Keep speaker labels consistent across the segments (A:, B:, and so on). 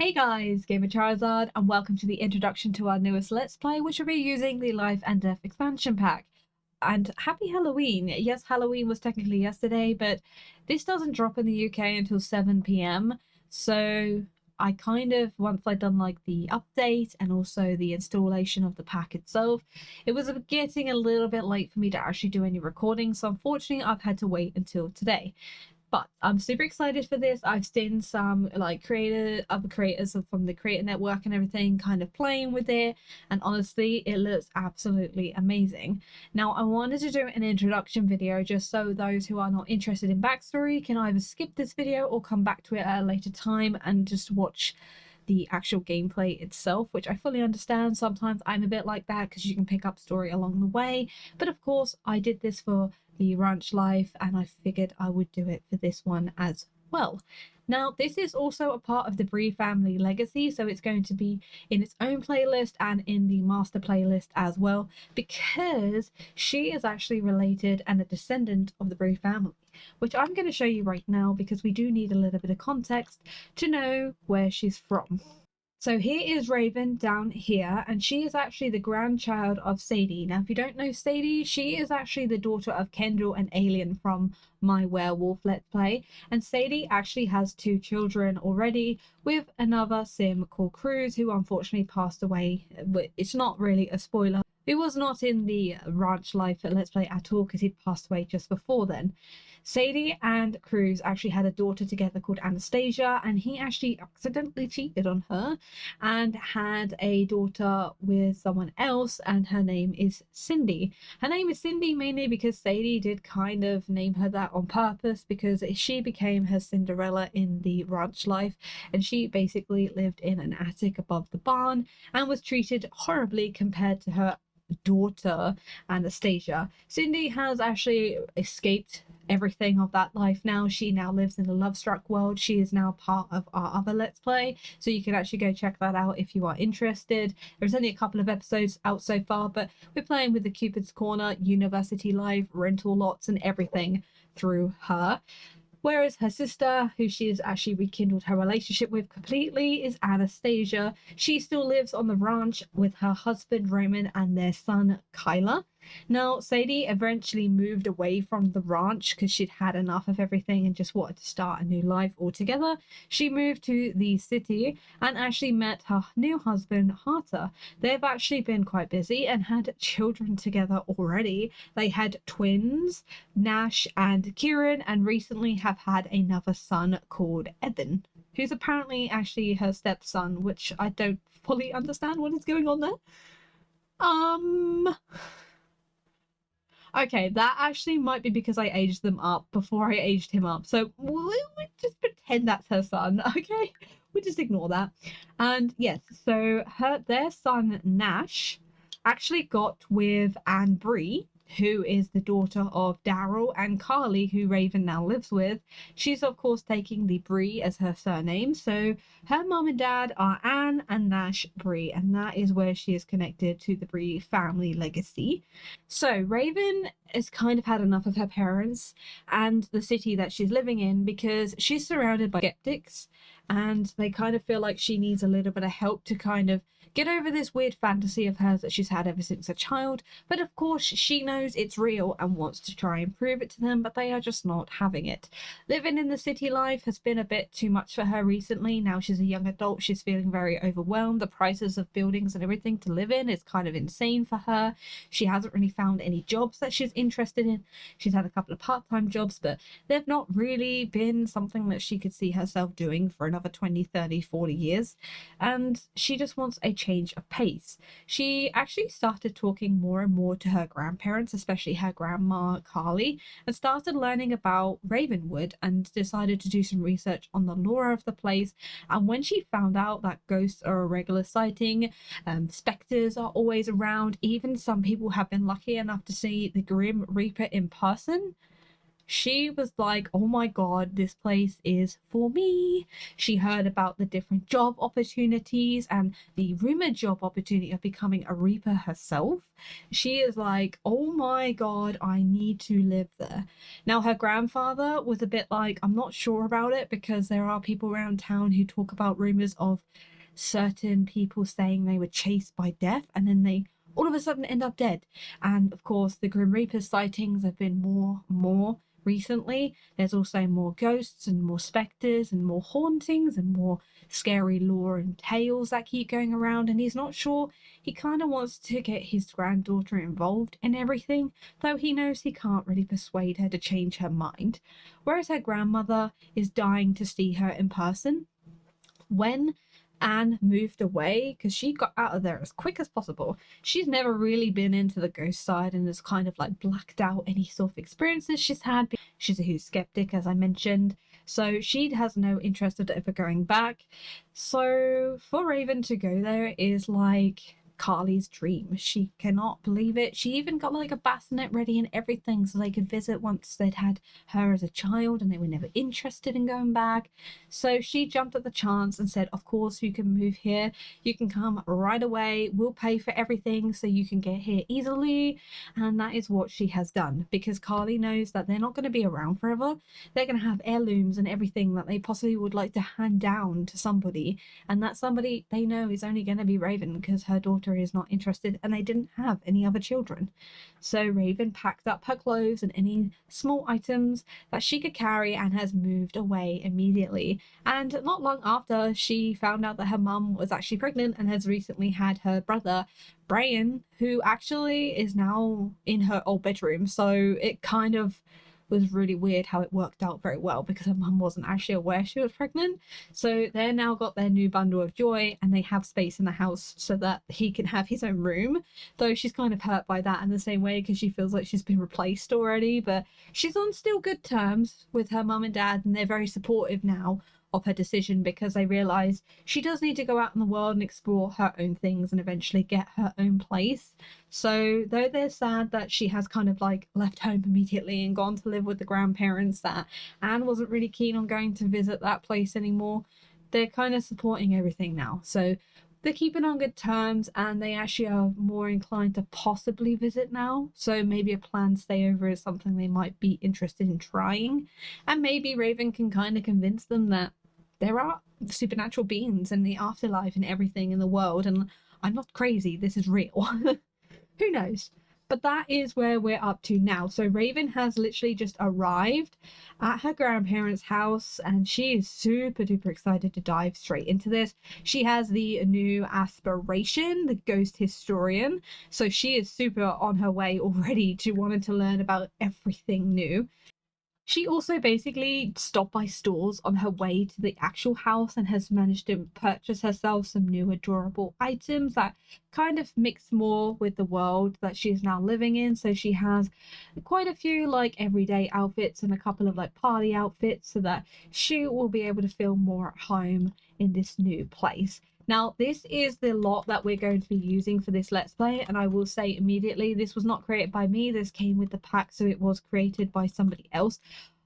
A: Hey guys, Gamer Charizard, and welcome to the introduction to our newest Let's Play, which will be using the Life and Death expansion pack. And happy Halloween! Yes, Halloween was technically yesterday, but this doesn't drop in the UK until 7 p.m. So I once I'd done like the update and also the installation of the pack itself, it was getting a little bit late for me to actually do any recording. So unfortunately, I've had to wait until today. But I'm super excited for this. I've seen some like other creators from the Creator Network and everything kind of playing with it, and honestly, it looks absolutely amazing. Now, I wanted to do an introduction video just so those who are not interested in backstory can either skip this video or come back to it at a later time and just watch the actual gameplay itself, which I fully understand. Sometimes I'm a bit like that because you can pick up story along the way, but of course I did this for the ranch life and I figured I would do it for this one as well. Now, this is also a part of the Bree family legacy, so it's going to be in its own playlist and in the master playlist as well, because she is actually related and a descendant of the Bree family, which I'm going to show you right now because we do need a little bit of context to know where she's from. So here is Raven down here, and she is actually the grandchild of Sadie. Now, if you don't know Sadie, she is actually the daughter of Kendall and Alien from my Werewolf Let's Play. And Sadie actually has 2 children already with another sim called Cruz, who unfortunately passed away. It's not really a spoiler. He was not in the ranch life at Let's Play at all because he'd passed away just before then. Sadie and Cruz actually had a daughter together called Anastasia, and he actually accidentally cheated on her and had a daughter with someone else, and her name is Cindy. Her name is Cindy mainly because Sadie did kind of name her that on purpose, because she became her Cinderella in the ranch life, and she basically lived in an attic above the barn and was treated horribly compared to her daughter Anastasia. Cindy has actually escaped everything of that life now. She now lives in a Lovestruck world. She is now part of our other Let's Play, so you can actually go check that out if you are interested. There's only a couple of episodes out so far, but we're playing with the Cupid's Corner, University Life, rental lots and everything through her. Whereas her sister, who she has actually rekindled her relationship with completely, is Anastasia. She still lives on the ranch with her husband Roman and their son Kyla. Now, Sadie eventually moved away from the ranch because she'd had enough of everything and just wanted to start a new life altogether. She moved to the city and actually met her new husband, Harter. They've actually been quite busy and had children together already. They had twins, Nash and Kieran, and recently have had another son called Evan, who's apparently actually her stepson, which I don't fully understand what is going on there. Okay, that actually might be because I aged them up before I aged him up. So we'll just pretend that's her son, okay? We'll just ignore that. And yes, so their son Nash actually got with Anne Bree, who is the daughter of Daryl and Carly, who Raven now lives with. She's of course taking the Bree as her surname, so her mom and dad are Anne and Nash Bree, and that is where she is connected to the Bree family legacy. So Raven has kind of had enough of her parents and the city that she's living in, because she's surrounded by skeptics and they kind of feel like she needs a little bit of help to kind of get over this weird fantasy of hers that she's had ever since a child. But of course she knows it's real and wants to try and prove it to them, but they are just not having it. Living in the city life has been a bit too much for her recently. Now she's a young adult, she's feeling very overwhelmed. The prices of buildings and everything to live in is kind of insane for her. She hasn't really found any jobs that she's interested in. She's had a couple of part-time jobs, but they've not really been something that she could see herself doing for another 20, 30, 40 years. And she just wants a change of pace. She actually started talking more and more to her grandparents, especially her grandma Carly, and started learning about Ravenwood and decided to do some research on the lore of the place. And when she found out that ghosts are a regular sighting, specters are always around, even some people have been lucky enough to see the Grim Reaper in person, she was like, oh my god, this place is for me. She heard about the different job opportunities and the rumored job opportunity of becoming a reaper herself. She is like, oh my god, I need to live there. Now, her grandfather was a bit like, I'm not sure about it, because there are people around town who talk about rumors of certain people saying they were chased by death and then they all of a sudden end up dead. And of course, the Grim Reaper sightings have been more recently. There's also more ghosts and more specters and more hauntings and more scary lore and tales that keep going around, and he's not sure. He kind of wants to get his granddaughter involved in everything, though he knows he can't really persuade her to change her mind. Whereas her grandmother is dying to see her in person. When Anne moved away, because she got out of there as quick as possible, she's never really been into the ghost side and has kind of like blacked out any sort of experiences she's had. She's a huge skeptic, as I mentioned, so she has no interest of ever going back. So for Raven to go there is like Carly's dream. She cannot believe it. She even got like a bassinet ready and everything so they could visit once they'd had her as a child and they were never interested in going back. So she jumped at the chance and said, of course you can move here, you can come right away, we'll pay for everything so you can get here easily. And that is what she has done, because Carly knows that they're not going to be around forever. They're going to have heirlooms and everything that they possibly would like to hand down to somebody, and that somebody they know is only going to be Raven, because her daughter is not interested and they didn't have any other children. So Raven packed up her clothes and any small items that she could carry and has moved away immediately. And not long after, she found out that her mum was actually pregnant and has recently had her brother Brian, who actually is now in her old bedroom. So it kind of was really weird how it worked out very well, because her mum wasn't actually aware she was pregnant. So they now got their new bundle of joy and they have space in the house so that he can have his own room. Though she's kind of hurt by that in the same way, because she feels like she's been replaced already, but she's on still good terms with her mum and dad, and they're very supportive now of her decision, because they realise she does need to go out in the world and explore her own things and eventually get her own place. So though they're sad that she has kind of like left home immediately and gone to live with the grandparents, that Anne wasn't really keen on going to visit that place anymore, they're kind of supporting everything now. So they're keeping on good terms, and they actually are more inclined to possibly visit now. So maybe a planned stay over is something they might be interested in trying. And maybe Raven can kind of convince them that there are supernatural beings in the afterlife and everything in the world, and I'm not crazy, this is real. Who knows? But that is where we're up to now. So Raven has literally just arrived at her grandparents' house, and she is super duper excited to dive straight into this. She has the new aspiration, the ghost historian, so she is super on her way already to wanting to learn about everything new. She also basically stopped by stores on her way to the actual house and has managed to purchase herself some new adorable items that kind of mix more with the world that she is now living in. So she has quite a few like everyday outfits and a couple of like party outfits, so that she will be able to feel more at home in this new place. Now, this is the lot that we're going to be using for this Let's Play, and I will say immediately, this was not created by me. This came with the pack, so it was created by somebody else.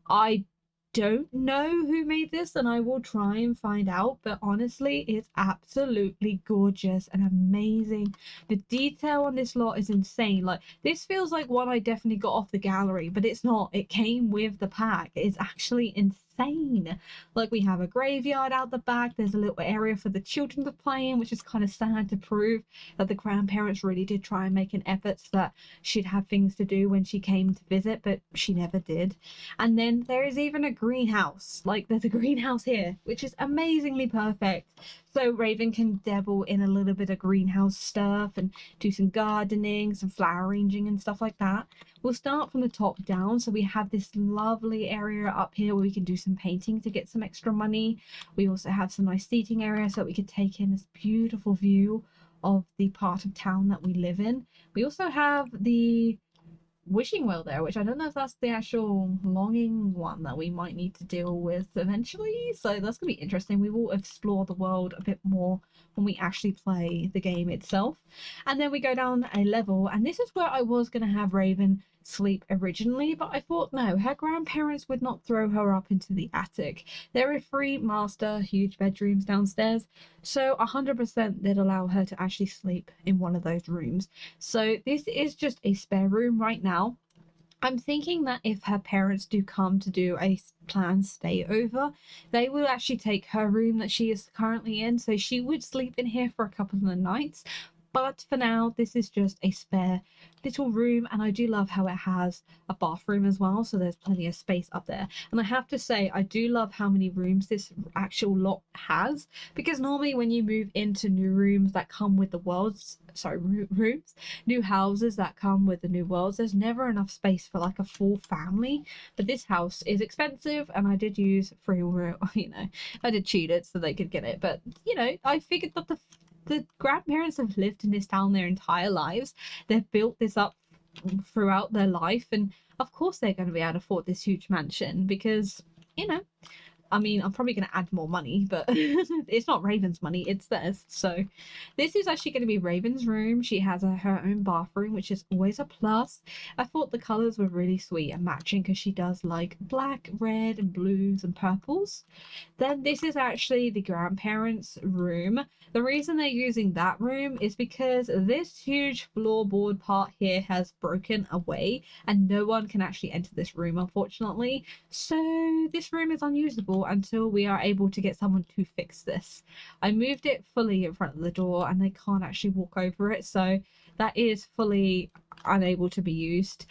A: I don't know who made this, and I will try and find out, but honestly, it's absolutely gorgeous and amazing. The detail on this lot is insane. Like, this feels like one I definitely got off the gallery, but it's not. It came with the pack. It's actually insane. Like, we have a graveyard out the back. There's a little area for the children to play in, which is kind of sad to prove that the grandparents really did try and make an effort so that she'd have things to do when she came to visit, but she never did. And then there is even a greenhouse. Like, there's a greenhouse here, which is amazingly perfect. So Raven can dabble in a little bit of greenhouse stuff and do some gardening, some flower arranging and stuff like that. We'll start from the top down. So we have this lovely area up here where we can do some painting to get some extra money. We also have some nice seating area so that we could take in this beautiful view of the part of town that we live in. We also have the wishing well there, which I don't know if that's the actual longing one that we might need to deal with eventually. So that's gonna be interesting. We will explore the world a bit more when we actually play the game itself. And then we go down a level, and this is where I was gonna have Raven sleep originally, but I thought no, her grandparents would not throw her up into the attic. There are 3 master huge bedrooms downstairs, so 100% they'd allow her to actually sleep in one of those rooms. So this is just a spare room right now. I'm thinking that if her parents do come to do a planned stay over, they will actually take her room that she is currently in, so she would sleep in here for a couple of the nights. But for now, this is just a spare little room, and I do love how it has a bathroom as well, so there's plenty of space up there. And I have to say, I do love how many rooms this actual lot has, because normally when you move into new rooms that come with the worlds, rooms, new houses that come with the new worlds, there's never enough space for like a full family. But this house is expensive, and I did use free will, I did cheat it so they could get it, but I figured that the grandparents have lived in this town their entire lives. They've built this up throughout their life, and of course they're going to be able to afford this huge mansion because, I mean, I'm probably going to add more money, but it's not Raven's money, it's theirs. So this is actually going to be Raven's room. She has her own bathroom, which is always a plus. I thought the colors were really sweet and matching because she does like black, red, and blues and purples. Then this is actually the grandparents' room. The reason they're using that room is because this huge floorboard part here has broken away and no one can actually enter this room, unfortunately. So this room is unusable until we are able to get someone to fix this. I moved it fully in front of the door and they can't actually walk over it, so that is fully unable to be used.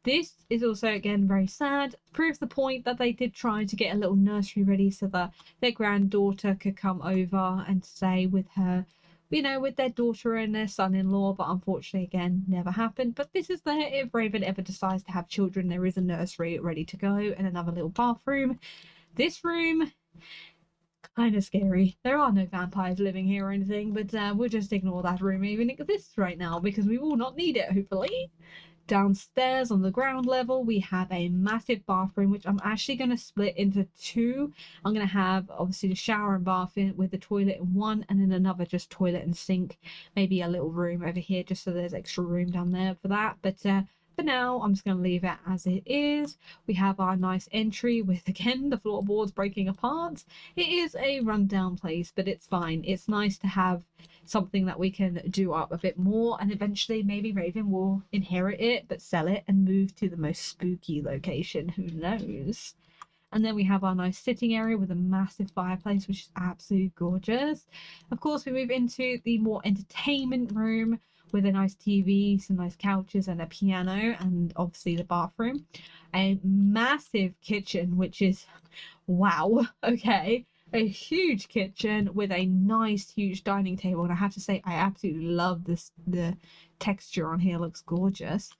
A: This is also, again, very sad. Proves the point that they did try to get a little nursery ready so that their granddaughter could come over and stay with her, with their daughter and their son-in-law, but unfortunately, again, never happened. But this is there if Raven ever decides to have children. There is a nursery ready to go and another little bathroom. This room, kind of scary. There are no vampires living here or anything, but we'll just ignore that room even exists right now because we will not need it, hopefully. Downstairs on the ground level, we have a massive bathroom, which I'm actually going to split into 2. I'm going to have obviously the shower and bath in with the toilet in one, and then another just toilet and sink, maybe a little room over here just so there's extra room down there for that. But for now, I'm just going to leave it as it is. We have our nice entry with, again, the floorboards breaking apart. It is a rundown place, but it's fine. It's nice to have something that we can do up a bit more, and eventually maybe Raven will inherit it but sell it and move to the most spooky location, who knows. And then we have our nice sitting area with a massive fireplace, which is absolutely gorgeous. Of course, we move into the more entertainment room with a nice TV, some nice couches and a piano, and obviously the bathroom. A massive kitchen, which is wow. Okay, a huge kitchen with a nice huge dining table, and I have to say I absolutely love this. The texture on here looks gorgeous.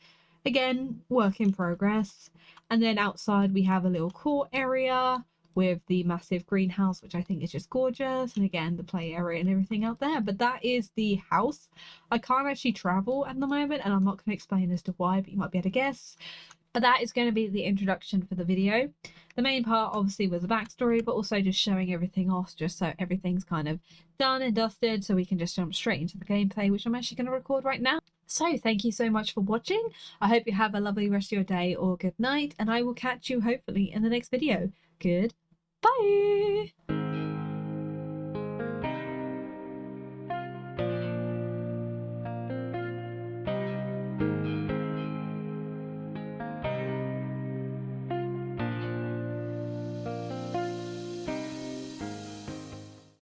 A: Again, work in progress. And then outside we have a little court area with the massive greenhouse, which I think is just gorgeous, and again the play area and everything out there. But that is the house. I can't actually travel at the moment, and I'm not going to explain as to why, but you might be able to guess. But that is going to be the introduction for the video. The main part obviously was the backstory, but also just showing everything off, just so everything's kind of done and dusted, so we can just jump straight into the gameplay, which I'm actually going to record right now. So thank you so much for watching. I hope you have a lovely rest of your day or good night, and I will catch you hopefully in the next video. Goodbye.